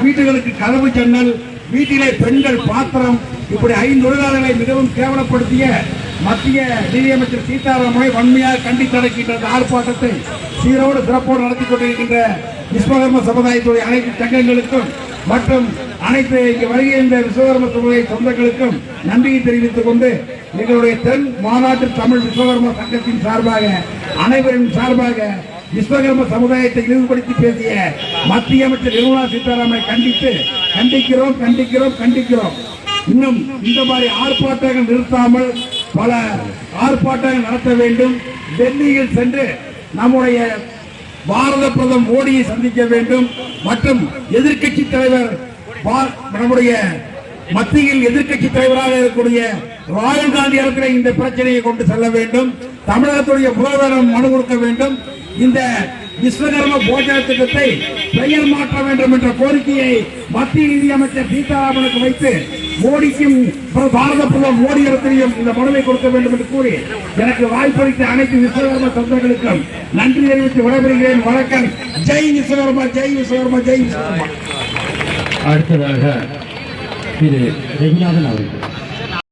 வீடுகளுக்கு கதவு ஜன்னல், வீட்டிலே பெண்கள் பாத்திரம், இப்படி 5 தொழிலாளர்களை மிகவும் கேவலப்படுத்திய மத்திய நிதியமைச்சர் சீதாராமனை வன்மையாக கண்டித்தடைக்கின்ற ஆர்ப்பாட்டத்தை சீரோடு சிறப்போடு நடத்தி கொண்டிருக்கின்ற விஸ்வகர்ம சமுதாயத்துடைய அனைத்து சங்கங்களுக்கும் மற்றும் அனைத்து இங்கு வருகின்ற விஸ்வகர்ம சமுதாய சொந்தங்களுக்கும் நன்றியை தெரிவித்துக் கொண்டு எங்களுடைய தென் மாநாட்டு தமிழ் விஸ்வகர்ம சங்கத்தின் சார்பாக அனைவரின் சார்பாக விஸ்வகர்ம சமுதாயத்தை இழிவுபடுத்தி பேசிய மத்திய அமைச்சர் நிர்மலா சீதாராமனை கண்டிக்கிறோம். இன்னும் இந்த மாதிரி ஆர்ப்பாட்டங்கள் நிறுத்தாமல் பல ஆர்ப்பாட்டங்கள் நடத்த வேண்டும். டெல்லியில் சென்று நம்முடைய பாரத பிரதமர் மோடியை சந்திக்க வேண்டும் மற்றும் எதிர்க்கட்சி தலைவர் நம்முடைய மத்தியில் எதிர்க்கட்சி தலைவராக இருக்கக்கூடிய ராகுல் காந்தி அவர்களை இந்த பிரச்சனையை கொண்டு செல்ல வேண்டும். தமிழகத்துடைய முதல்வரிடம் மனு கொடுக்க வேண்டும். இந்த விஸ்வகர்ம போஜன திட்டத்தை பெயர் மாற்ற வேண்டும் என்ற கோரிக்கையை மத்திய நிதியமைச்சர் சீதாராமனுக்கு வைத்து மோடிக்கும் பாரத பிரதமர் மோடி இடத்திலையும் இந்த மனுவை கொடுக்க வேண்டும் என்று கூறி எனக்கு வாய்ப்பளித்த அனைத்து விஸ்வகர்ம சொந்தங்களுக்கும் நன்றி தெரிவித்து விடைபெறுகிறேன். வணக்கம். ஜெய் விஸ்வகர்மா, ஜெய் விஸ்வகர்மா, ஜெய் விஸ்வகர்மா. அடுத்ததாக திரு ரகுநாதன் அவர்கள்.